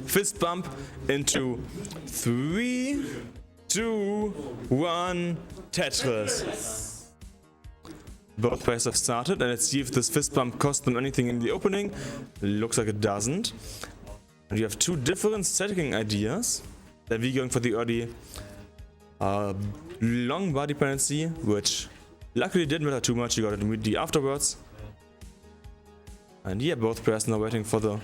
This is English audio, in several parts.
fist bump into 3, 2, 1, Tetris. Both players have started, and let's see if this fist bump cost them anything in the opening. Looks like it doesn't. And you have two different setting ideas. DanV going for the early long body penalty, which luckily didn't matter too much. You got it immediately afterwards. And yeah, both players now waiting for the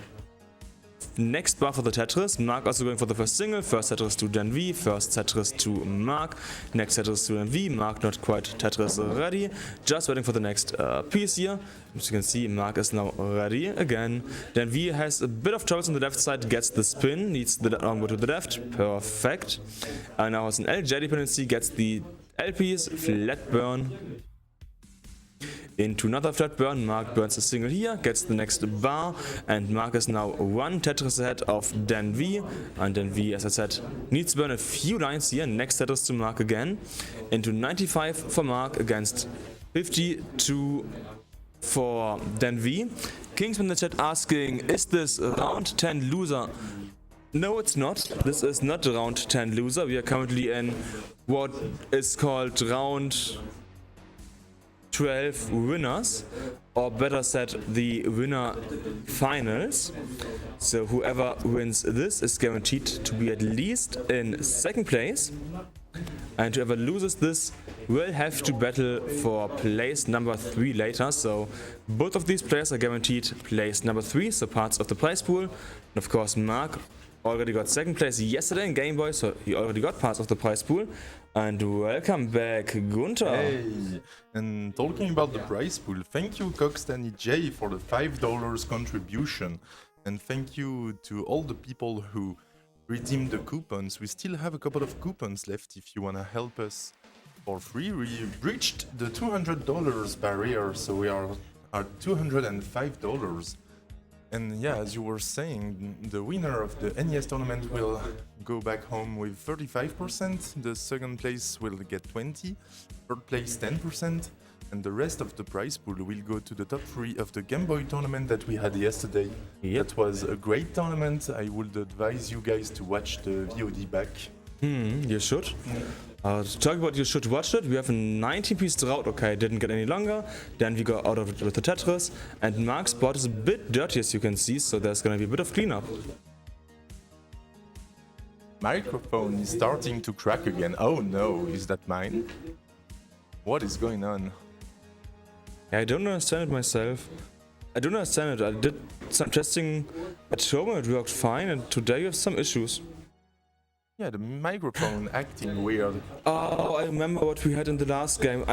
next bar for the Tetris. Marq also going for the first single. First Tetris to DanV, first Tetris to Marq, next Tetris to DanV. Marq not quite Tetris ready, just waiting for the next piece here. As you can see, Marq is now ready again. DanV has a bit of troubles on the left side, gets the spin, needs the longbow to the left, perfect. And now has an LJ dependency, gets the L piece, flat burn. Into another flat burn, Marq burns a single here, gets the next bar, and Marq is now one Tetris ahead of DanV. And DanV, as I said, needs to burn a few lines here. Next Tetris to Marq again. Into 95 for Marq against 52 for DanV. Kings in the chat asking, is this round 10 loser? No, it's not. This is not round 10 loser. We are currently in what is called round 12 winners, or better said, the winner finals. So whoever wins this is guaranteed to be at least in second place, and whoever loses this will have to battle for place number 3 later. So both of these players are guaranteed place number 3, so parts of the prize pool. And of course, Marq already got second place yesterday in Game Boy, so he already got parts of the prize pool. And welcome back, Gunther. Hey, and talking about the prize pool, thank you Coxtany J for the $5 contribution, and thank you to all the people who redeemed the coupons. We still have a couple of coupons left if you want to help us for free. We reached the $200 barrier, so we are at $205. And yeah, as you were saying, the winner of the NES tournament will go back home with 35%, the second place will get 20%, third place 10%, and the rest of the prize pool will go to the top 3 of the Game Boy tournament that we had yesterday. Yep. That was a great tournament. I would advise you guys to watch the VOD back. You should. To talk about you should watch it, we have a 19-piece drought. Okay, didn't get any longer. Then we got out of it with the Tetris. And Marq's board is a bit dirty, as you can see, so there's gonna be a bit of cleanup. Microphone is starting to crack again. Oh no, is that mine? What is going on? I don't understand it myself. I don't understand it. I did some testing at home and it worked fine, and today you have some issues. Yeah, the microphone acting weird. Oh, I remember what we had in the last game.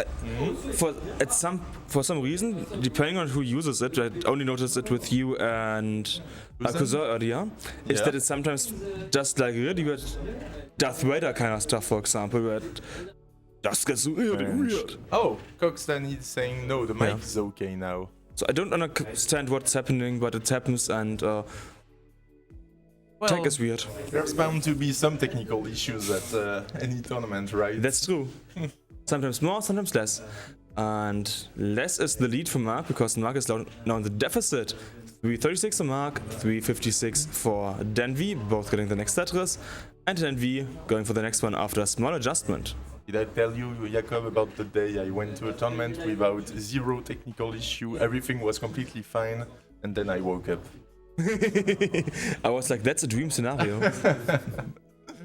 For some reason, depending on who uses it, I only noticed it with you and Kuzer earlier, is that it's sometimes just like really weird Darth Vader kind of stuff, for example, where it just gets really weird. Oh, Coxtany is saying no, the mic is okay now. So I don't understand what's happening, but it happens, and well, tech is weird. There's bound to be some technical issues at any tournament, right? That's true. Sometimes more, sometimes less. And less is the lead for Marq, because Marq is now in the deficit. 336 for Marq, 356 for DanV, both getting the next Tetris, and DanV going for the next one after a small adjustment. Did I tell you, Jakob, about the day I went to a tournament without 0 technical issue, everything was completely fine, and then I woke up. I was like, that's a dream scenario.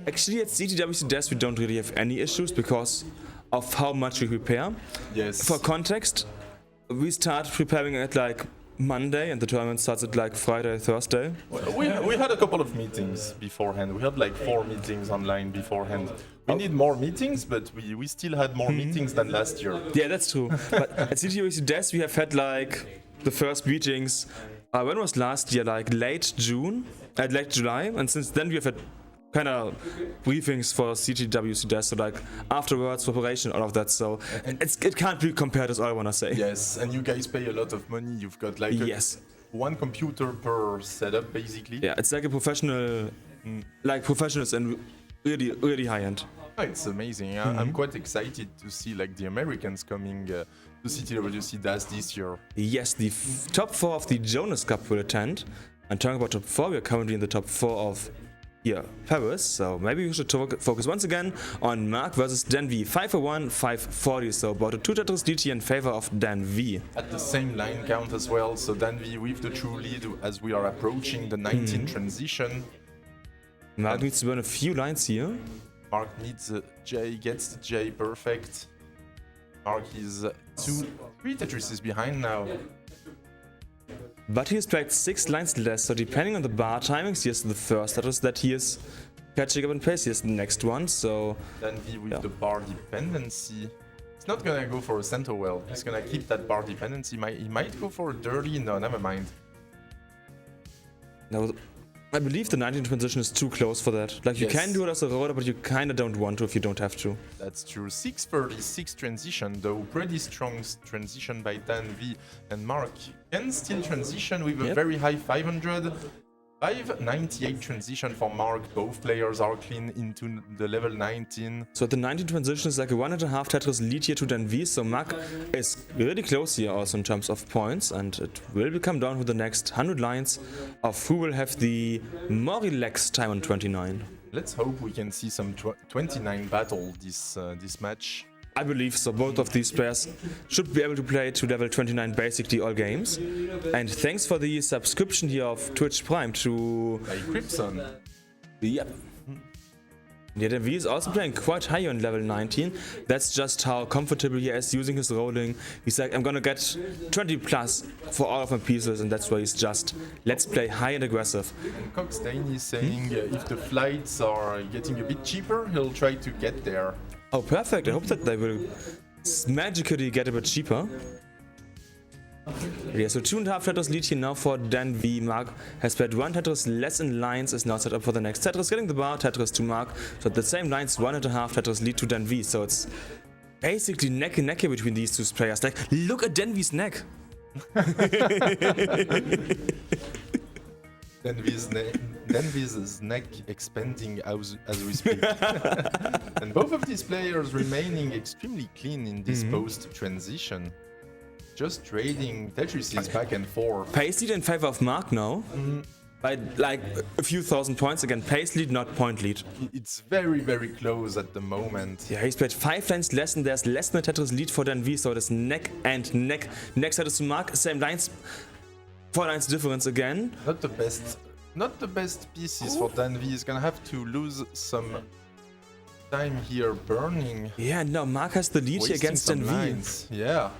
Actually, at CTWC Desk we don't really have any issues because of how much we prepare. Yes. For context, we start preparing at like Monday and the tournament starts at like Friday, Thursday. We had a couple of meetings beforehand. We had like 4 meetings online beforehand. We need more meetings, but we still had more meetings than last year. Yeah, that's true. But at CTWC Desk we have had like the first meetings. When was last year? Like late July, and since then we have had kind of briefings for CTWC Desk, so like afterwards preparation, all of that. So it can't be compared, is all I wanna say. Yes, and you guys pay a lot of money. You've got like one computer per setup, basically. Yeah, it's like a professional, like professionals and really high end. Oh, it's amazing. I'm quite excited to see like the Americans coming to CTWC Desk this year. Yes, the top 4 of the Jonas Cup will attend. And talking about top 4, we are currently in the top 4 of Paris, so maybe we should focus once again on Marq versus DanV. 5-1, 5-40, so about a 2 Tetris lead here in favor of DanV. At the same line count as well, so DanV with the true lead as we are approaching the 19 transition. Marq needs to burn a few lines here. Marq needs a J, gets the J, perfect. Marq is 3 Tetrises behind now. But he has played 6 lines less, so depending on the bar timings, here's the first Tetris that he is catching up in pace. Here's the next one, so... DanV with the bar dependency. He's not gonna go for a center well. He's gonna keep that bar dependency. He might go for a dirty. No, never mind. Now, I believe the 19 transition is too close for that. Like, you can do it as a roller, but you kinda don't want to if you don't have to. That's true. 636 transition, though. Pretty strong transition by DanV, and Marq can still transition with a very high 500. 598 transition for Marq. Both players are clean into the level 19. So the 19 transition is like a 1.5 Tetris lead here to DanV, so Marq is really close here also in terms of points, and it will come down to the next 100 lines of who will have the more relaxed time on 29. Let's hope we can see some 29 battle this match. I believe so. Both of these players should be able to play to level 29 basically all games. And thanks for the subscription here of Twitch Prime to... By Crimson. Yep. Yeah, DanV is also playing quite high on level 19. That's just how comfortable he is using his rolling. He's like, I'm gonna get 20 plus for all of my pieces, and that's why he's just, let's play high and aggressive. And Coxstain is saying if the flights are getting a bit cheaper, he'll try to get there. Oh, perfect. I hope that they will magically get a bit cheaper. Yeah, so 2.5 Tetris lead here now for DanV. Marq has played 1 Tetris less in lines, is now set up for the next Tetris, getting the bar Tetris to Marq. So at the same lines, 1.5 Tetris lead to DanV. So it's basically neck and neck here between these two players. Like, look at DanV's neck. DanV's neck expanding as we speak. And both of these players remaining extremely clean in this post-transition. Just trading Tetrises back and forth. Pace lead in favor of Marq now. By like a few thousand points. Again, pace lead, not point lead. It's very, very close at the moment. Yeah, he's played 5 lines less, and there's less than a Tetris lead for DanV, so it is neck and neck. Next Tetris to Marq, same lines. 4 lines difference again. Not the best pieces for DanV. He's gonna have to lose some time here burning. Yeah, and now Marq has the lead here against DanV. Yeah.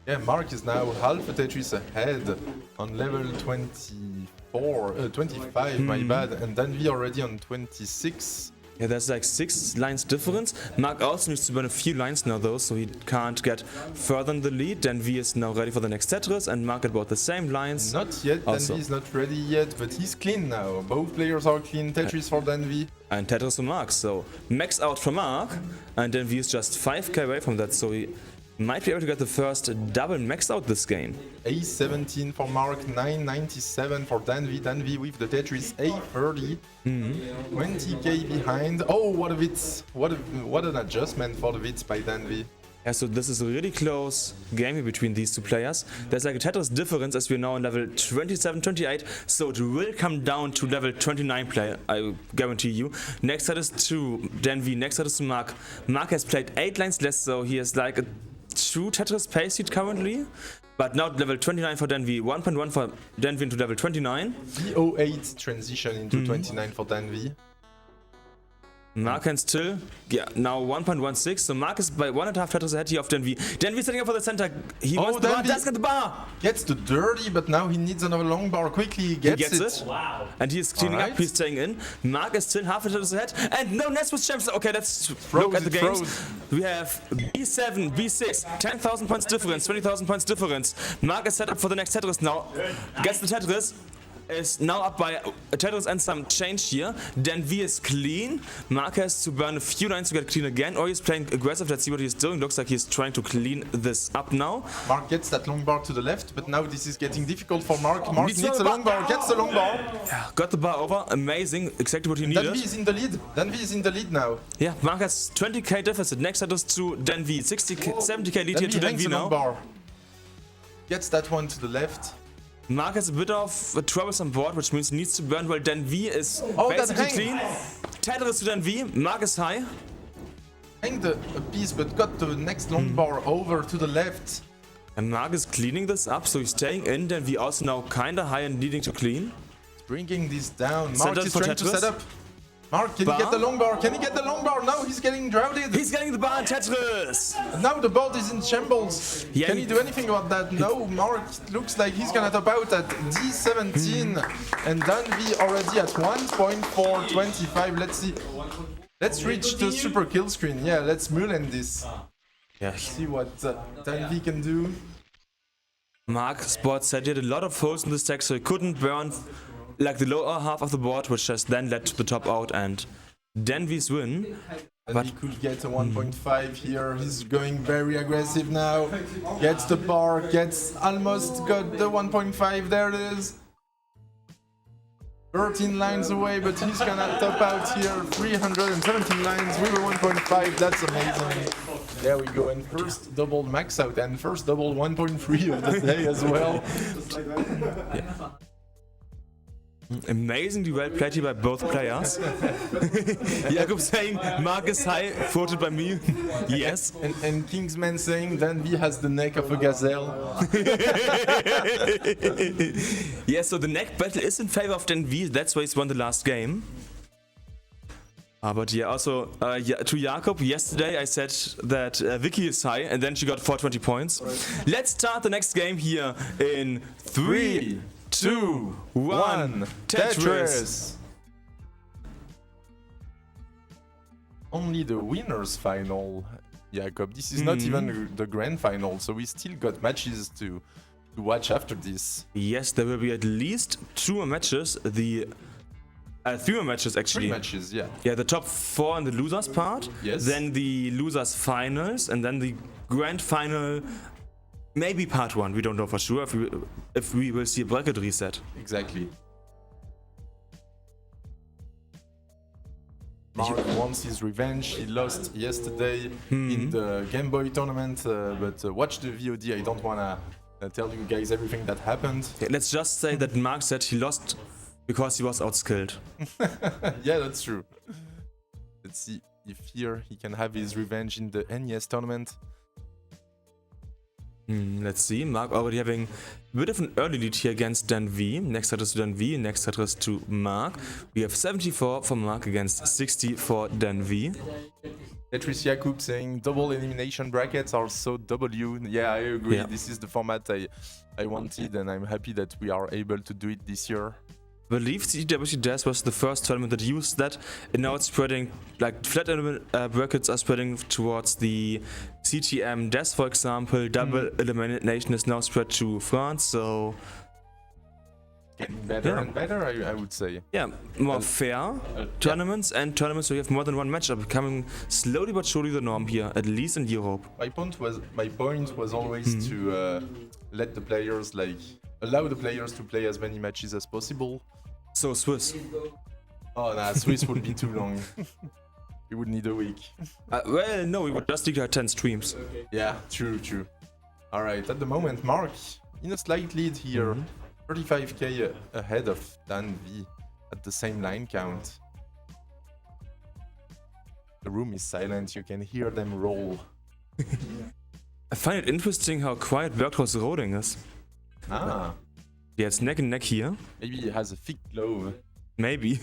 Yeah, Marq is now half a Tetris ahead on level 25, my bad, and DanV already on 26. Yeah, there's like 6 lines difference. Marq also needs to burn a few lines now though, so he can't get further in the lead. DanV is now ready for the next Tetris, and Marq at about the same lines. Not yet, DanV is not ready yet, but he's clean now. Both players are clean. Tetris for DanV. And Tetris for Marq, so max out for Marq, and DanV is just 5k away from that, so he might be able to get the first double maxed out this game. A17 for Marq, 997 for DanV. DanV with the Tetris A30. 20k behind. Oh, what a Witz. What an adjustment for the Witz by DanV. Yeah, so this is a really close game between these two players. There's like a Tetris difference as we're now on level 27, 28, so it will come down to level 29 play, I guarantee you. Next Tetris to DanV, next Tetris to Marq. Marq has played 8 lines less, so he has like a 2 Tetris pace lead currently. But now level 29 for DanV, 1.1 for DanV into level 29. 08 transition into 29 for DanV. Marq can still, yeah, now 1.16, so Marq is by 1.5 Tetris ahead here of DanV. DanV setting up for the center, he wants the bar, does get the bar! Gets the dirty, but now he needs another long bar quickly, he gets it. Wow. And he is cleaning up, he's staying in. Marq is still half a Tetris ahead, and no Nets with champs. Okay, let's look at the games. We have B7, B6, 10,000 points difference, 20,000 points difference. Marq is set up for the next Tetris now, gets the Tetris. Is now up by a Tetris and some change here. DanV is clean. Marq has to burn a few lines to get clean again, or he's playing aggressive. Let's see what he's doing. Looks like he's trying to clean this up now. Marq gets that long bar to the left, but now this is getting difficult for Marq. Marq needs a long bar, gets the long bar. Yeah, got the bar over. Amazing. Exactly what he needed. DanV is in the lead. DanV is in the lead now. Yeah, Marq has 20k deficit. Next Tetris to DanV. 70k lead here to DanV now. Bar. Gets that one to the left. Marq has a bit of a troublesome board, which means he needs to burn while DanV is basically clean. Tetris to DanV, Marq is high. Hanged a piece, but got the next long bar over to the left. And Marq is cleaning this up, so he's staying in. DanV also now kinda high and needing to clean. Bringing this down. Marq is trying to set up. Marq, can bar? he get the long bar? Can he get the long bar? Now he's getting droughted. He's getting the bar in Tetris! Now the board is in shambles. Yeah, Can he do anything about that? No, Marq looks like he's gonna top out at D17. And DanV already at 1.425. Let's see. Let's reach the super kill screen. Yeah, let's Mulen this. Yeah. See what DanV can do. Marq spot said he had a lot of holes in the stack, so he couldn't burn like the lower half of the board, which has then led to the top out and DanV's win. But he could get a 1.5 here. He's going very aggressive now. Gets the bar, gets almost got the 1.5. There it is. 13 lines away, but he's gonna top out here. 317 lines with a 1.5. That's amazing. There we go. And first double max out and first double 1.3 of the day as well. Yeah. Amazingly well played here by both players. Jakob saying Marq is high, voted by me. Yes. And Kingsman saying DanV has the neck of a gazelle. Yes, so the neck battle is in favor of DanV, that's why he's won the last game. But yeah, also to Jakob, yesterday I said that Vicky is high and then she got 420 points. Let's start the next game here in 3, 2, 1, Tetris! Only the winners final, Jakob. This is not even the grand final, so we still got matches to watch after this. Yes, there will be at least 2 more matches. 3 more matches actually. 3 matches, yeah. Yeah, the top 4 in the losers part. Yes. Then the losers finals, and then the grand final. Maybe part 1, we don't know for sure if we will see a bracket reset. Exactly. Marq wants his revenge. He lost yesterday in the Game Boy tournament, but watch the VOD. I don't wanna tell you guys everything that happened. Yeah, let's just say that Marq said he lost because he was outskilled. Yeah, that's true. Let's see if here he can have his revenge in the NES tournament. Let's see, Marq already having a bit of an early lead here against DanV. Next Tetris to DanV, next Tetris to Marq. We have 74 for Marq against 60 for DanV. Tetris Jakub saying double elimination brackets are so W. Yeah, I agree. Yeah. This is the format I wanted, and I'm happy that we are able to do it this year. I believe CTWC Death was the first tournament that used that, and now it's spreading, like flat brackets are spreading towards the CTM Death, for example. Double elimination is now spread to France, so Getting better and better, I would say. yeah, more fair tournaments and tournaments where you have more than one match are becoming slowly but surely the norm here, at least in Europe. My point was always to let the players allow the players to play as many matches as possible. So Swiss. Oh nah, Swiss would be too long. We would need a week. Well, no, we would just need 10 streams. Yeah, true. Alright, at the moment, Marq in a slight lead here. 35k ahead of DanV at the same line count. The room is silent, you can hear them roll. I find it interesting how quiet Berghaus Roding is. Ah, Yeah, it's neck and neck here. maybe he has a thick glove. Maybe.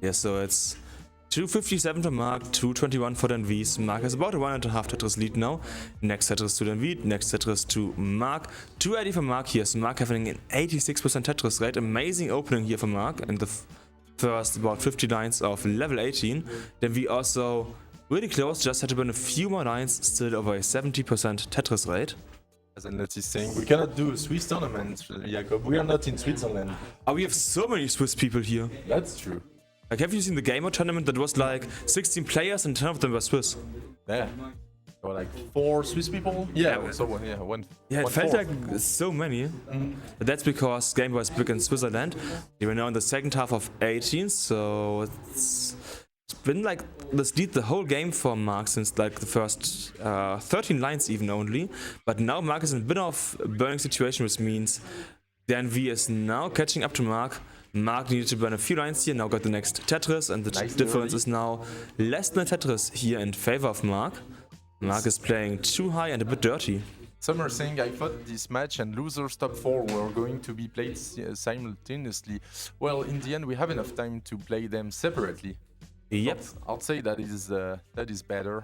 Yeah, so it's 257 for Marq, 221 for DanV. Marq has about a 1.5 Tetris lead now. Next Tetris to DanV, next Tetris to Marq. 280 for Marq here. So Marq having an 86% Tetris rate. Amazing opening here for Marq and the first about 50 lines of level 18. DanV also really close, just had to burn a few more lines, still over a 70% Tetris rate. As Anlet is saying, we cannot do a Swiss tournament, Jakob. We are not in Switzerland. Oh, we have so many Swiss people here. That's true. Like, have you seen the Gamer tournament that was like 16 players and 10 of them were Swiss? Yeah. There were like 4 Swiss people? Yeah, so one. Yeah, it one felt fourth. like so many. But that's because Game Boy is big in Switzerland. They were now in the second half of 18, so it's been like this lead the whole game for Marq since like the first 13 lines even only. But now Marq is in a bit of a burning situation, which means DanV is now catching up to Marq. Marq needed to burn a few lines here, now got the next Tetris, and the difference is now less than Tetris here in favor of Marq. Marq is playing too high and a bit dirty. Some are saying I thought this match and losers top 4 were going to be played simultaneously. Well, in the end, we have enough time to play them separately. Yep. I'll say that is better.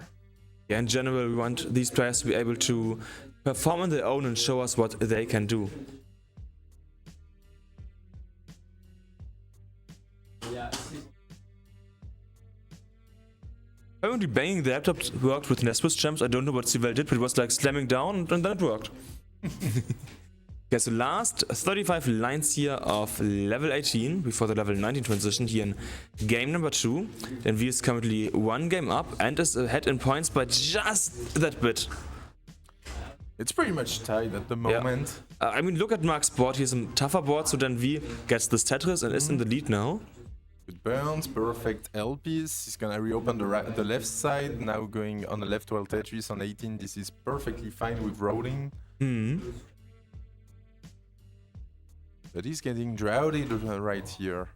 Yeah, in general, we want these players to be able to perform on their own and show us what they can do. Apparently banging the laptop worked with Nesmus champs. I don't know what Sivell did, but it was like slamming down and then it worked. Okay, so last 35 lines here of level 18 before the level 19 transition here in game number 2. DanV is currently 1 game up and is ahead in points by just that bit. It's pretty much tied at the moment. Yeah. I mean, look at Marq's board. He has a tougher board, so DanV gets this Tetris and is in the lead now. Good burns, perfect LPs. He's gonna reopen the left side. Now going on the left well Tetris on 18. This is perfectly fine with rolling. But he's getting drowsy right here.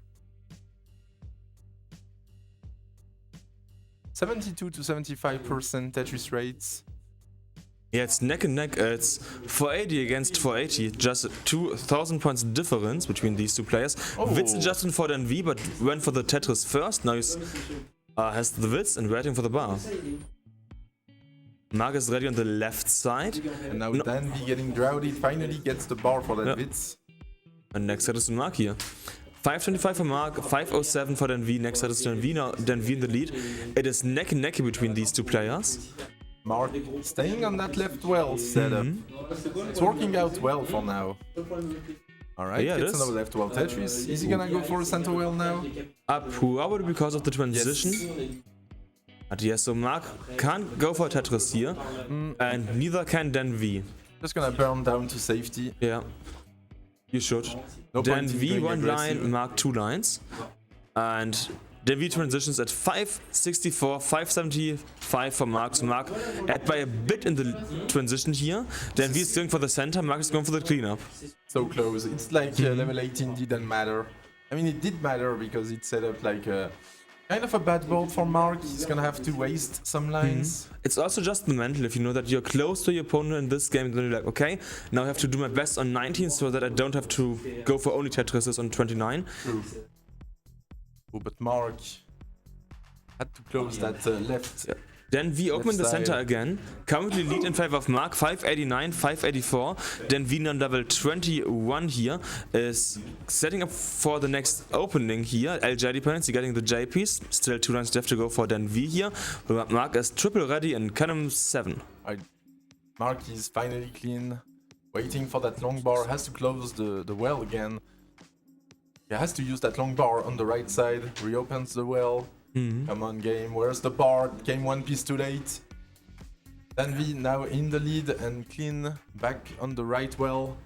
72 to 75% Tetris rates. Yeah, it's neck and neck. It's 480 against 480. Just 2,000 points difference between these two players. Witz adjusted for DanV, but went for the Tetris first. Now he has the Witz and waiting for the bar. Marq is ready on the left side. And now DanV getting drowsy. Finally gets the bar for that Witz. And next set is to Marq here. 525 for Marq, 507 for DanV. Next set is DanV. Now DanV in the lead. It is neck and neck between these two players. Marq staying on that left well setup. It's working out well for now. Alright, gets another left well Tetris. Is he gonna go for a center well now? Probably because of the transition. Yes. But yeah, so Marq can't go for a Tetris here. And neither can DanV. Just gonna burn down to safety. Yeah. You should. No DanV 1 line, Marq 2 lines. And DanV transitions at 564, 575 for Marq. So Marq add by a bit in the transition here. DanV is going for the center, Marq is going for the cleanup. So close. It's like level 18 didn't matter. I mean, it did matter because it set up like a kind of a bad board for Marq. He's gonna have to waste some lines. It's also just the mental. If you know that you're close to your opponent in this game, then you're like, okay, now I have to do my best on 19 so that I don't have to go for only Tetrises on 29. True. Oh, but Marq had to close that left. Yeah. DanV opened the center again. Currently lead in favor of Marq, 589, 584. DanV on level 21 here is setting up for the next opening here. LJ dependency getting the J piece. Still 2 lines left to go for DanV here. Marq is triple ready and cannon 7. Marq is finally clean. Waiting for that long bar. Has to close the well again. He has to use that long bar on the right side. Reopens the well. Come on, game. Where's the bar? Came 1 piece too late. DanV now in the lead and clean back on the right well.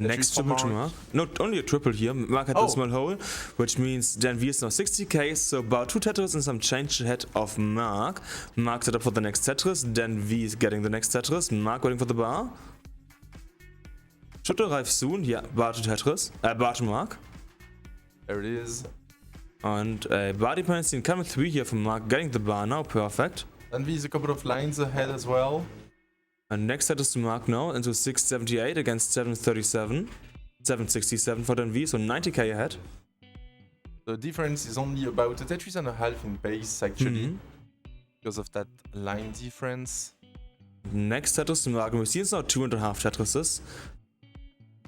Next triple to Marq. Not only a triple here. Marq had a small hole, which means DanV is now 60k, so about 2 Tetris and some change ahead of Marq. Marq set up for the next Tetris. DanV is getting the next Tetris. Marq waiting for the bar. Should arrive soon. Yeah, bar to Tetris. Bar to Marq. There it is. And a bar dependency in coming 3 here from Marq, getting the bar now, perfect. DanV is a couple of lines ahead as well. And next set is to Marq now, into 678 against 737. 767 for DanV, so 90k ahead. The difference is only about a Tetris and a half in base, actually. Because of that line difference. Next set is to Marq, and we see it's now 2.5 Tetrises.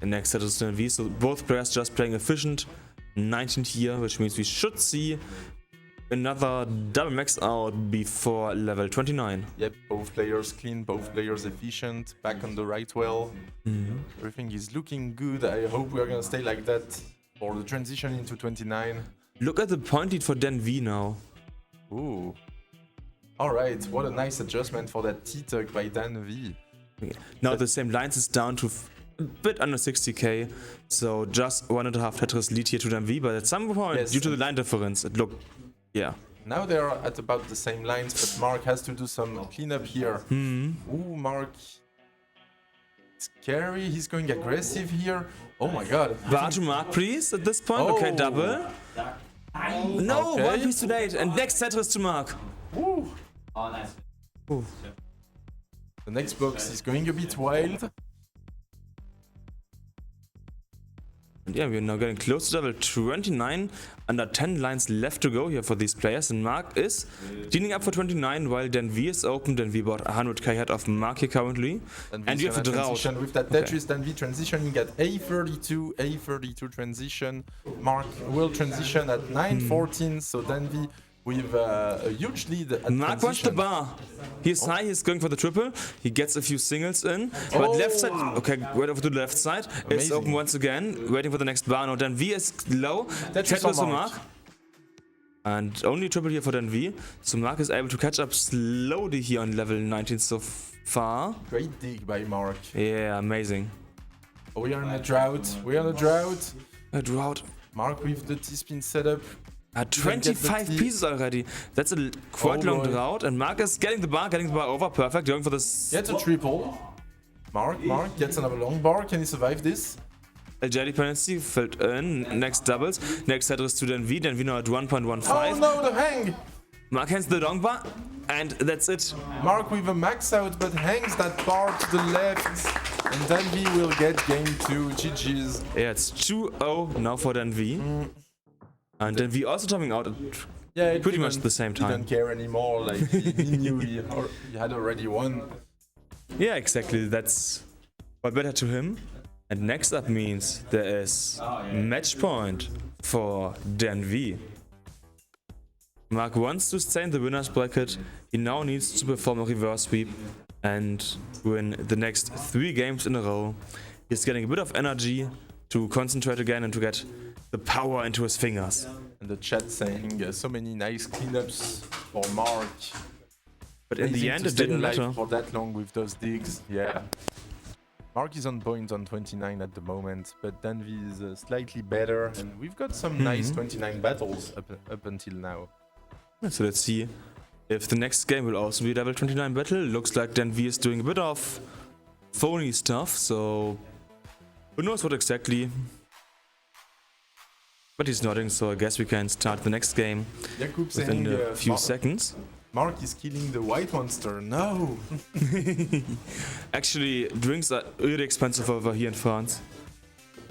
And next set is to DanV, so both players just playing efficient. 19 here, which means we should see another double max out before level 29. Yep, both players clean, both players efficient, back on the right well. Everything is looking good. I hope we are gonna stay like that for the transition into 29. Look at the point lead for DanV now. Ooh. Alright, what a nice adjustment for that T-Tug by DanV. Now the same lines is down to a bit under 60k, so just 1.5 Tetris lead here to DanV, but at some point, due to the line difference, it looked, Now they are at about the same lines, but Marq has to do some cleanup here. Ooh, Marq. Scary, he's going aggressive here. Oh my god. Bar to Marq, please, at this point. Okay, double. No, Okay. one piece too late. And next Tetris to Marq. Ooh. Oh, nice. Ooh. The next box is going a bit wild. And yeah, we're now getting close to level 29. Under 10 lines left to go here for these players. And Marq is cleaning up for 29 while DanV is open. DanV bought 100k ahead of Marq here currently. And you have a drought. With that Tetris, DanV transitioning at A32 transition. Marq will transition at 9:14, so DanV with a huge lead at Marq wants the transition. bar. He's high, he's going for the triple. He gets a few singles in. But left side, okay, right over to the left side. It's open once again, waiting for the next bar. Now DanV is low. Tetris Tetris for for Marq. Marq. And only triple here for DanV. So Marq is able to catch up slowly here on level 19 so far. Great dig by Marq. Yeah, amazing. Oh, we are in a drought. We are in a drought. A drought. Marq with the T-spin setup. 25 pieces already. That's a quite long drought. And Marq is getting the bar over. Perfect. Going for this. Gets a triple. Marq gets another long bar. Can he survive this? LJ dependency filled in. Next doubles. Next Tetris to DanV. DanV now at 1.15. Oh no, the hang! Marq hands the long bar. And that's it. Marq with a max out, but hangs that bar to the left. And DanV will get game 2. GG's. Yeah, it's 2-0 now for DanV. And DanV also coming out at pretty much the same He time. didn't care anymore. Like he knew he had already won. Yeah, exactly. That's what better to him. And next up means there is match point for DanV. Marq wants to stay in the winner's bracket. He now needs to perform a reverse sweep and win the next 3 games in a row. He's getting a bit of energy to concentrate again and to get the power into his fingers. And the chat saying so many nice cleanups for Marq. But in the Amazing end, to it stay didn't alive matter. for that long with those digs. Yeah. Marq is on point on 29 at the moment, but DanV is slightly better. And we've got some nice 29 battles up until now. So let's see if the next game will also be level 29 battle. Looks like DanV is doing a bit of phony stuff, so who knows what exactly. But he's nodding, so I guess we can start the next game Jakub within saying a few seconds. Marq is killing the white monster. No! Actually, drinks are really expensive over here in France.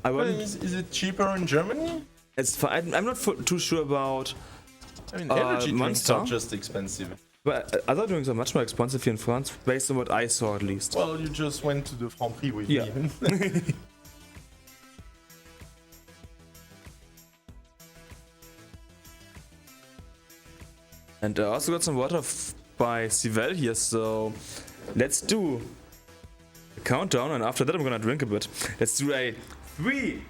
I wouldn't. Is it cheaper in Germany? It's I'm not too sure about. I mean, energy drinks Monster? are just expensive. But other drinks are much more expensive here in France, based on what I saw at least. Well, you just went to the Franprix with Yeah. me. And I also got some water by Sivel here, so let's do a countdown, and after that I'm gonna drink a bit. Let's do a 3,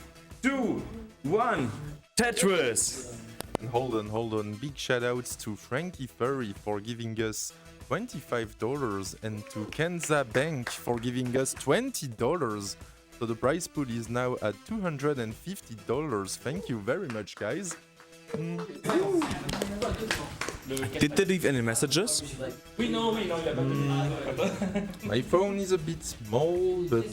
2, 1, Tetris! And hold on. Big shout outs to Frankie Furry for giving us $25 and to Kenza Bank for giving us $20. So the prize pool is now at $250. Thank you very much, guys. Did they leave any messages? My phone is a bit small, but...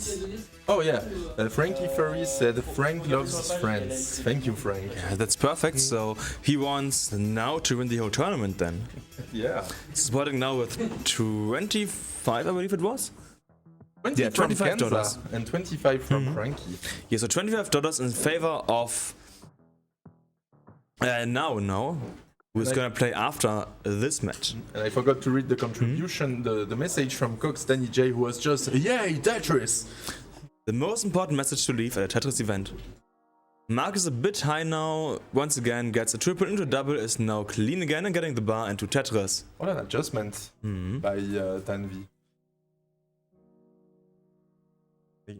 Oh yeah, Frankie Furry said Frank loves his friends. Thank you, Frank. Yeah, that's perfect, so he wants now to win the whole tournament then. Yeah. Starting now with 25, I believe it was? 20 Yeah, from $25. Kenza and 25 from Frankie. Yeah, so $25 in favor of... now. Who's gonna play after this match? And I forgot to read the contribution, the message from Cox Danny J, who was just, yay, Tetris! The most important message to leave at a Tetris event. Marq is a bit high now, once again gets a triple into double, is now clean again and getting the bar into Tetris. What an adjustment by DanV.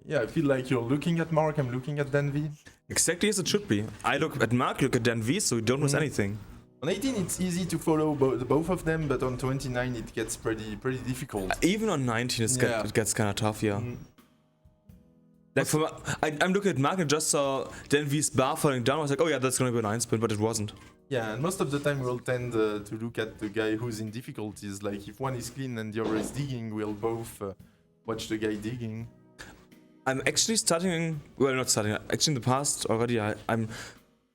Yeah, I feel like you're looking at Marq, I'm looking at DanV. Exactly as it should be. I look at Marq, look at DanV, so we don't miss anything. On 18 it's easy to follow both of them, but on 29 it gets pretty difficult. Even on 19 it gets kind of tough, yeah. Like I'm looking at Marq and just saw DanV's bar falling down. I was like, oh yeah, that's gonna be a 9-spin, but it wasn't. Yeah, and most of the time we'll tend to look at the guy who's in difficulties. Like if one is clean and the other is digging, we'll both watch the guy digging. I'm actually starting, well, not starting, actually in the past already, I'm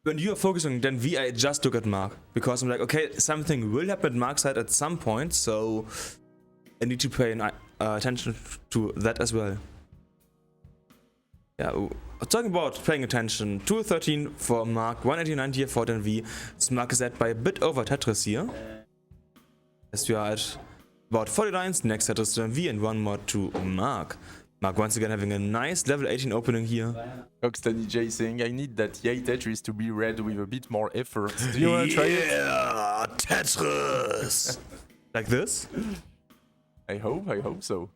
when you are focusing on DanV, I just look at Marq, because I'm like, okay, something will happen at Marq's side at some point, so I need to pay attention to that as well. Yeah, talking about paying attention, 213 for Marq, 189 here for DanV. This Marq is at by a bit over Tetris here. As we are at about 40 lines, next Tetris to DanV and one more to Marq. Marq once again having a nice level 18 opening here. CTWC saying, I need that yay Tetris to be read with a bit more effort. Do you want to try it? Yeah, Tetris! Like this? I hope so.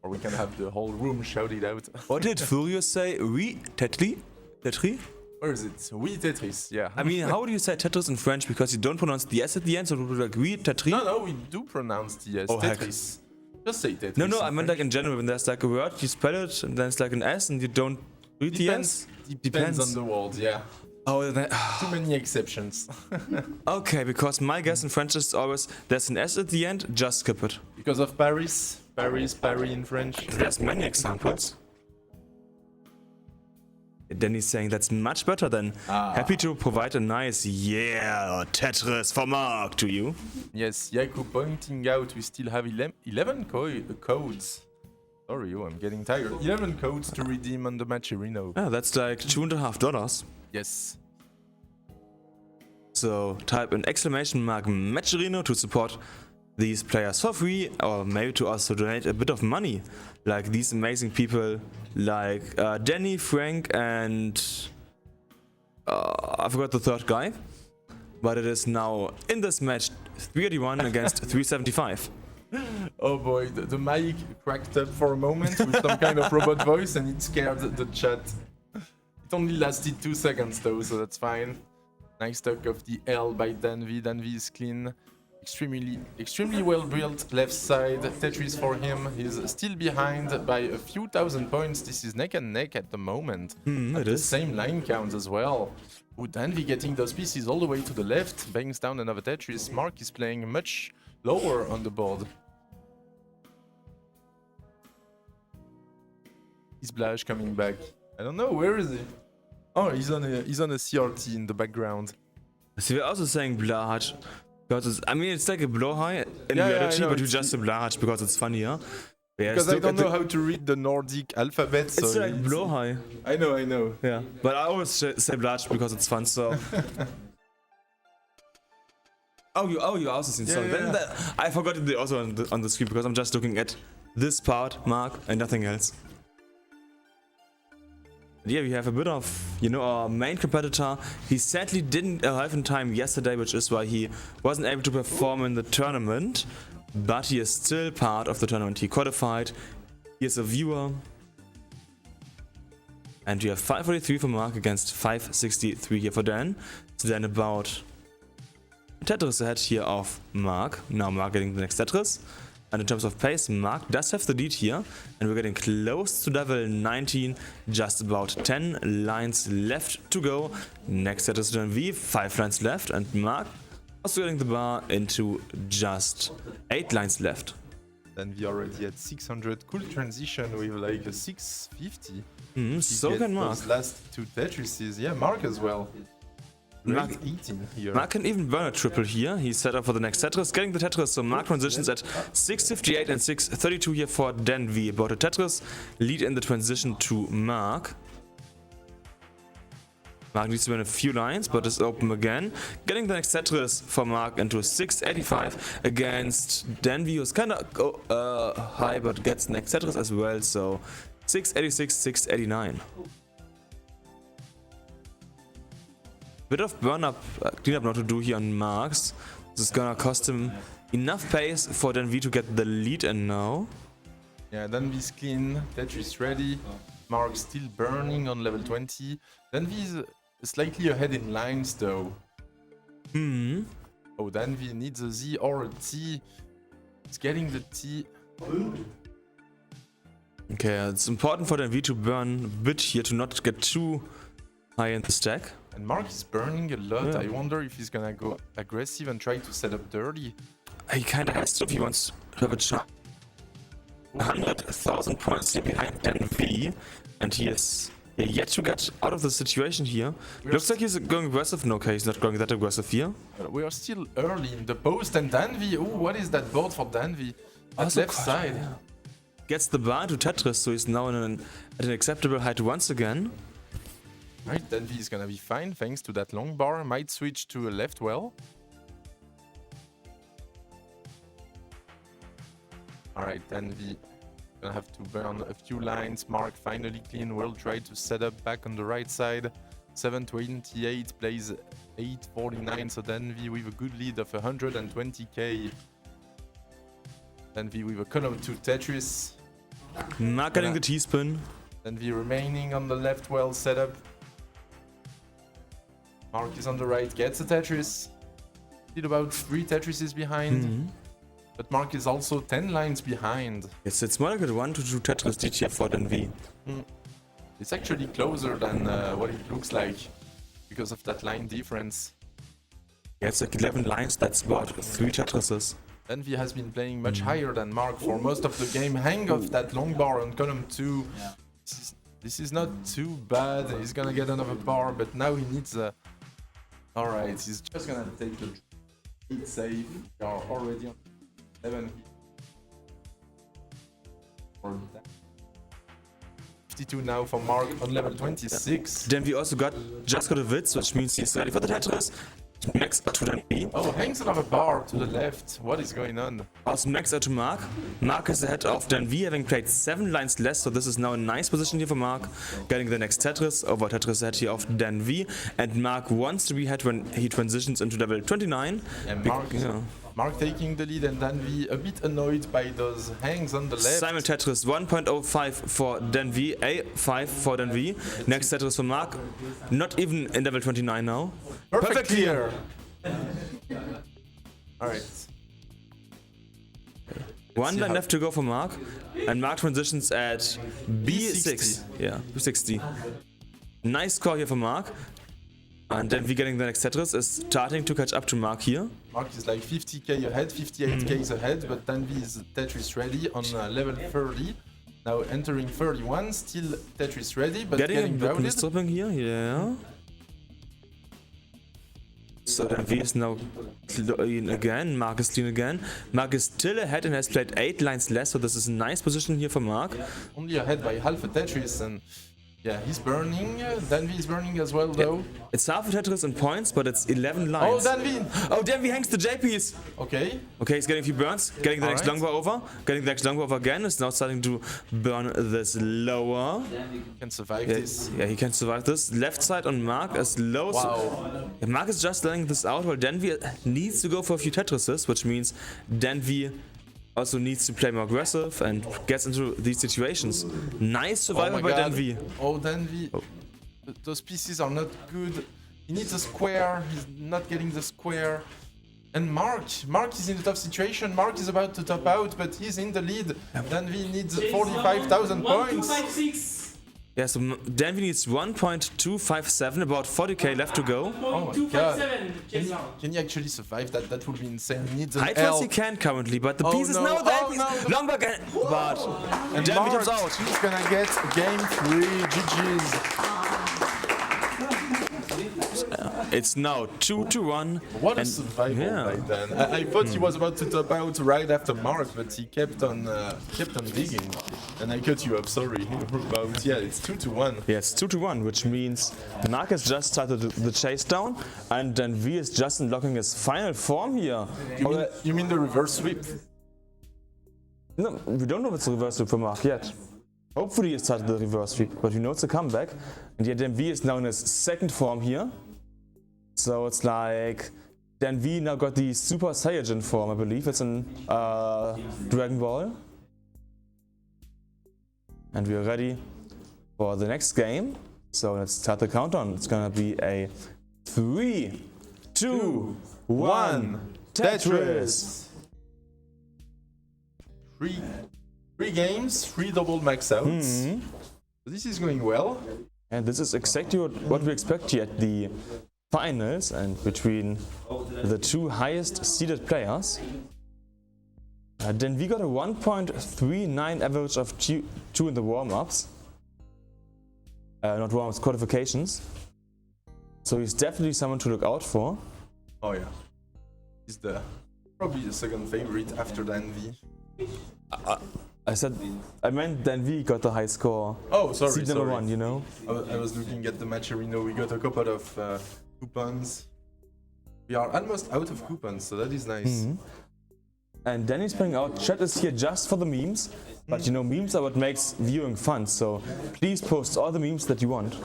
Or we can have the whole room shout it out. What did Furious say? Oui, Tetris? Tetris? Or is it oui Tetris? Yeah. I mean, how do you say Tetris in French? Because you don't pronounce the S at the end, so it would be like oui, Tetris? No, we do pronounce the S. Oh, Tetris. Just say Tetris. No, I meant like in general, when there's like a word, you spell it, and then it's like an S, and you don't read the S? Depends on the world, yeah. Oh, then, Too many exceptions. okay, because my guess in French is always, there's an S at the end, just skip it. Because of Paris in French. There's many examples. Then he's saying that's much better than happy to provide a nice yeah Tetris for Marq to you. Yes, Yaku pointing out we still have 11 codes. Sorry, I'm getting tired. 11 codes to redeem on the Matcherino. Yeah, that's like $2.50. Yes. So type an exclamation mark Matcherino to support these players for free, or maybe to also donate a bit of money, like these amazing people like Danny, Frank, and I forgot the third guy, but it is now in this match 381 against 375. Oh boy, the mic cracked up for a moment with some kind of robot voice and it scared the chat. It only lasted 2 seconds though, so that's fine. Nice tuck of the L by DanV. DanV is clean. Extremely well built left side. Tetris for him. He's still behind by a few thousand points. This is neck and neck at the moment. It is. Same line count as well. With DanV getting those pieces all the way to the left, bangs down another Tetris. Marq is playing much lower on the board. Is Blash coming back? I don't know, where is he? Oh, he's on a CRT in the background. So we're also saying Blahaj. Because I mean, it's like a blowhigh in reality, but we just say Blahaj because it's funnier. Yeah, because I don't know how to read the Nordic alphabet, so it's like blowhigh. I know. Yeah, but I always say Blahaj because it's fun, so... Oh, you also seen so. Then I forgot it also on the screen because I'm just looking at this part, Marq, and nothing else. Yeah, we have a bit of, our main competitor. He sadly didn't arrive in time yesterday, which is why he wasn't able to perform in the tournament. But he is still part of the tournament. He qualified. He is a viewer. And we have 543 for Marq against 563 here for Dan. So then about Tetris ahead here of Marq. Now Marq getting the next Tetris. And in terms of pace, Marq does have the lead here, and we're getting close to level 19, just about 10 lines left to go. Next set is DanV, 5 lines left, and Marq also getting the bar into just 8 lines left. DanV already at 600, cool transition with like a 650. So can Marq. Those last 2 Tetrises, yeah, Marq as well. Marq 18 here. Marq can even burn a triple here. He's set up for the next Tetris, getting the Tetris, so Marq transitions at 658 and 632 here for DanV. About a Tetris lead in the transition to Marq. Marq needs to win a few lines, but is open again. Getting the next Tetris for Marq into 685 against DanV, who's kind of high, but gets next Tetris as well, so 686, 689. Bit of cleanup now to do here on Marq's. This is gonna cost him enough pace for DanV to get the lead in now. Yeah, DanV's clean, Tetris ready. Marq still burning on level 20. DanV is slightly ahead in lines though. Oh, DanV needs a Z or a T. It's getting the T. Okay, it's important for DanV to burn a bit here to not get too high in the stack. And Marq is burning a lot. Yeah. I wonder if he's gonna go aggressive and try to set up dirty. He kinda has to if he wants to have a chance. 100,000 points here behind DanV, and he is yet to get out of the situation here. Looks like he's going aggressive. No, okay, he's not going that aggressive here. We are still early in the post, and DanV. Oh, what is that board for DanV? At Also left quite- side. yeah. Gets the bar to Tetris, so he's now at an acceptable height once again. Right, DanV is gonna be fine thanks to that long bar. Might switch to a left well. Alright, DanV gonna have to burn a few lines. Marq finally clean. Will try to set up back on the right side. 728 plays 849, so DanV with a good lead of 120k. DanV with a column 2 Tetris. Marq getting the T-spin. DanV remaining on the left well setup. Marq is on the right, gets a Tetris. Still about 3 Tetrises behind. But Marq is also 10 lines behind. Yes, it's more like a 1 to 2 Tetris lead here for DanV. It's actually closer than what it looks like because of that line difference. Yeah, it's like 11 lines, that's about 3 Tetrises. DanV has been playing much higher than Marq for most of the game. Hang off that long bar on column 2. This is not too bad. He's gonna get another bar, but now he needs a... Alright, he's just gonna take the lead safe. We are already on 11. For that. 52 now for Marq on level 26. DanV also just got a Witz, which means he's ready for the Tetris. Next to DanV. Oh, hangs another bar to the left. What is going on? Also next to Marq. Marq is ahead of DanV, having played 7 lines less, so this is now a nice position here for Marq. Getting the next Tetris, over Tetris ahead here of DanV, and Marq wants to be ahead when he transitions into level 29. And Marq taking the lead, and DanV a bit annoyed by those hangs on the left. Simul Tetris 1.05 for DanV, A5 for DanV. Next Tetris for Marq, not even in level 29 now. Perfect clear. Alright. One line left to go for Marq, and Marq transitions at B6. Yeah, B60. Nice score here for Marq. And DanV getting the next Tetris is starting to catch up to Marq here. Marq is like 50k ahead, 58k ahead, but DanV is Tetris ready on level 30. Now entering 31, still Tetris ready, but getting crowded. Stripping here, yeah. So DanV is now clean again, Marq is clean again. Marq is still ahead and has played 8 lines less, so this is a nice position here for Marq. Only ahead by half a Tetris, and yeah, he's burning. DanV is burning as well, though. It's half a Tetris in points, but it's 11 lines. Oh, DanV! Oh, DanV hangs the J piece! Okay. Okay, he's getting a few burns, getting the next longbow over, getting the next longbow over again, is now starting to burn this lower. Can survive this. Yeah, he can survive this. Left side on Marq is low. Wow. Yeah, Marq is just letting this out, while DanV needs to go for a few Tetrises, which means DanV also needs to play more aggressive and gets into these situations. Nice survival by DanV. Oh, DanV. Those pieces are not good. He needs a square. He's not getting the square. And Marq is in a tough situation. Marq is about to top out, but he's in the lead. DanV needs 45,000 points. Yeah, so DanV needs 1.257, about 40k left to go. Oh my god. Can he actually survive that? That would be insane. He needs an Height L. he can currently, but the piece is now there. Longbow again. But And DanV Marq comes out. is gonna get game 3. GG's. It's now 2-1. What a survival by Dan. I thought he was about to top out right after Marq, but he kept on digging. And I cut you up, sorry. But yeah, it's 2-1. Yeah, it's 2-1, which means Marq has just started the chase down, and DanV is just unlocking his final form here. You mean the reverse sweep? No, we don't know if it's a reverse sweep for Marq yet. Hopefully he started the reverse sweep, but we know it's a comeback. And yet DanV is now in his second form here. So it's like DanV now got the Super Saiyan form, I believe. It's in Dragon Ball. And we are ready for the next game. So let's start the countdown. It's gonna be a 3, 2, 1, Tetris! 3, 3 games, 3 double max outs. This is going well. And this is exactly what we expect here at the finals and between the two highest seeded players. DanV got a 1.39 average of 2 in the warm-ups. Not warm-ups, qualifications. So he's definitely someone to look out for. Oh yeah. He's probably the second favorite after DanV. I meant DanV got the high score. Oh, sorry. Seed number 1, you know? I was looking at the Matcherino. We got a couple of coupons. We are almost out of coupons, so that is nice. And Danny's pointing out, chat is here just for the memes. But you know, memes are what makes viewing fun, so please post all the memes that you want.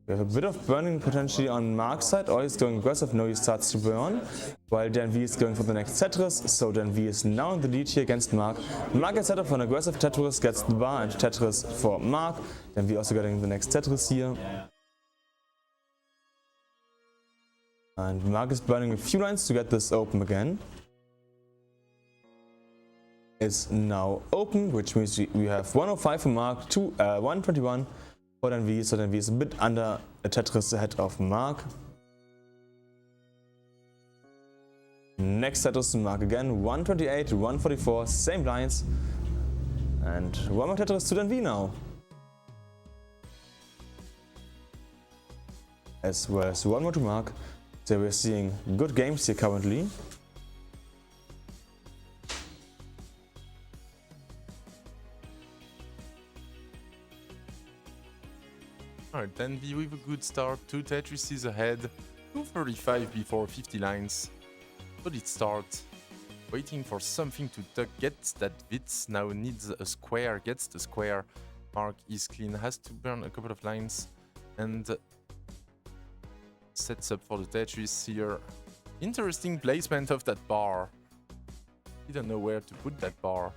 We have a bit of burning potentially on Marq's side. Or he's going aggressive. No, he starts to burn. While DanV is going for the next Tetris. So DanV is now in the lead here against Marq. Marq gets set up for an aggressive Tetris, gets the bar and Tetris for Marq. DanV also getting the next Tetris here. And Marq is burning a few lines to get this open again. Is now open, which means we have 105 for Marq, 121 for DanV, so DanV is a bit under a Tetris ahead of Marq. Next Tetris to Marq again, 128 to 144, same lines. And one more Tetris to DanV now. As well as one more to Marq. So we're seeing good games here currently. Alright, DanV with a good start, 2 Tetrises ahead, 235 before 50 lines. Solid start. Waiting for something to tuck, gets that Witz, now needs a square, gets the square. Marq is clean, has to burn a couple of lines and sets up for the Tetris here. Interesting placement of that bar. Didn't know where to put that bar.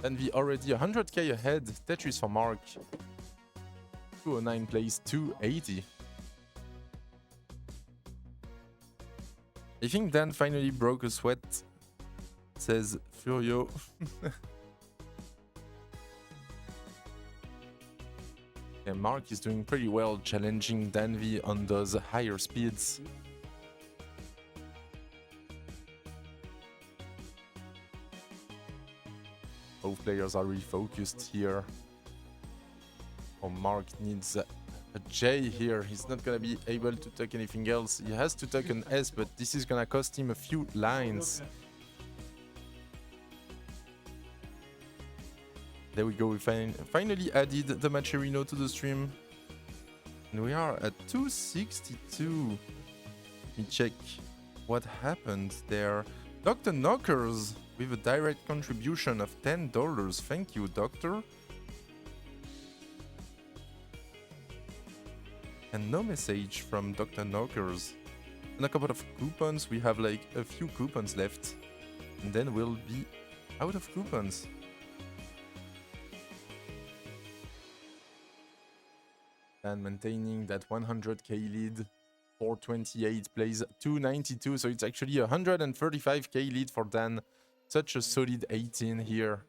DanV already 100k ahead, Tetris for Marq. 209 plays 280. I think Dan finally broke a sweat, says Furio. Yeah, Marq is doing pretty well, challenging DanV on those higher speeds. Both players are really focused here. Oh, Marq needs a J here. He's not gonna be able to tuck anything else. He has to tuck an S, but this is gonna cost him a few lines. There we go. We finally added the Matcherino to the stream. And we are at 262. Let me check what happened there. Dr. Knockers with a direct contribution of $10. Thank you, Doctor. And no message from Dr. Knockers. And a couple of coupons. We have like a few coupons left. And then we'll be out of coupons. And maintaining that 100k lead. 428 plays 292. So it's actually a 135k lead for Dan. Such a solid 18 here.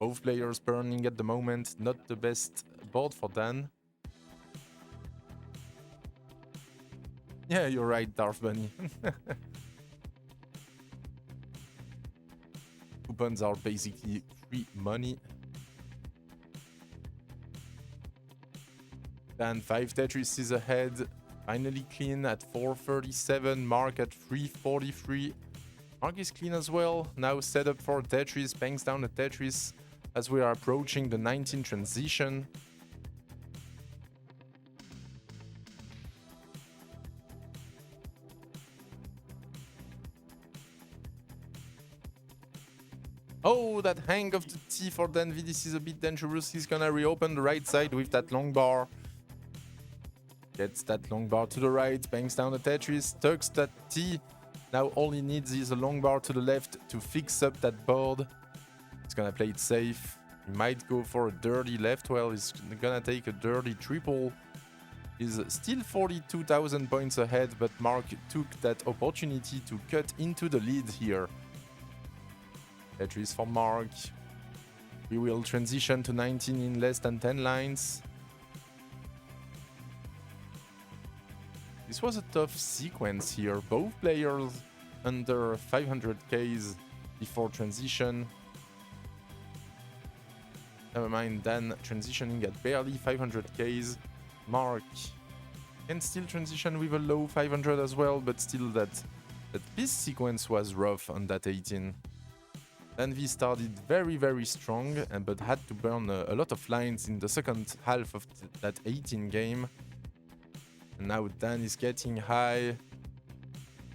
Both players burning at the moment. Not the best board for Dan. Yeah, you're right, Darth Bunny. Coupons are basically free money. Dan 5 Tetris is ahead. Finally clean at 437. Marq at 343. Marq is clean as well. Now set up for Tetris. Bangs down a Tetris as we are approaching the 19 transition. Oh, that hang of the T for DanV, this is a bit dangerous. He's gonna reopen the right side with that long bar. Gets that long bar to the right, bangs down the Tetris, tucks that T. Now all he needs is a long bar to the left to fix up that board. He's gonna play it safe. He might go for a dirty left well. He's gonna take a dirty triple. He's still 42,000 points ahead, but Marq took that opportunity to cut into the lead here. Tetris for Marq. We will transition to 19 in less than 10 lines. This was a tough sequence here. Both players under 500Ks before transition. Never mind, Dan transitioning at barely 500Ks. Marq can still transition with a low 500 as well, but still that piece sequence was rough on that 18. DanV started very strong, but had to burn a lot of lines in the second half of that 18 game. And now Dan is getting high.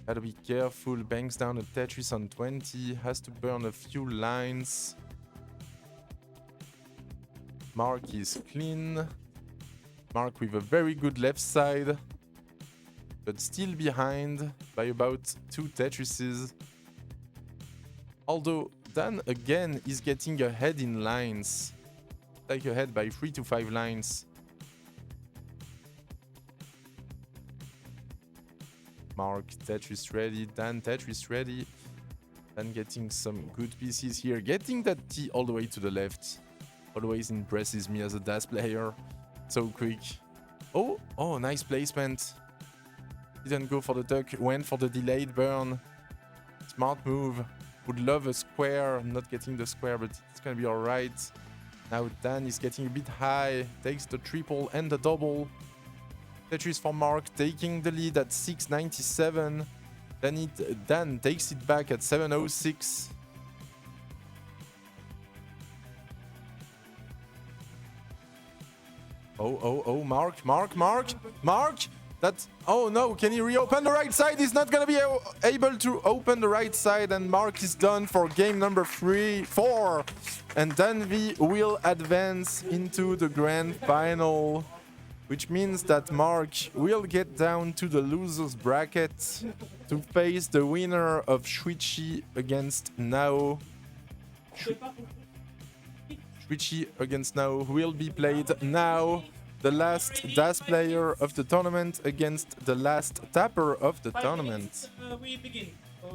Gotta be careful, banks down a Tetris on 20, has to burn a few lines. Marq is clean. Marq with a very good left side, but still behind by about 2 Tetrises. Although Dan again is getting ahead in lines, like ahead by 3 to 5 lines. Marq Tetris ready, Dan Tetris ready. Dan getting some good pieces here, getting that T all the way to the left. Always impresses me as a DAS player. So quick. Oh, nice placement. Didn't go for the duck, went for the delayed burn. Smart move. Would love a square, not getting the square, but it's gonna be alright. Now Dan is getting a bit high, takes the triple and the double. Tetris for Marq, taking the lead at 697. Dan takes it back at 706. Marq! That's... Oh no, can he reopen the right side? He's not gonna be able to open the right side, and Marq is done for game number 4. And DanV will advance into the grand final, which means that Marq will get down to the loser's bracket to face the winner of Shuichi against Nao. Shuichi against Nao will be played now. The last DAS player of the tournament against the last tapper of the tournament. We begin.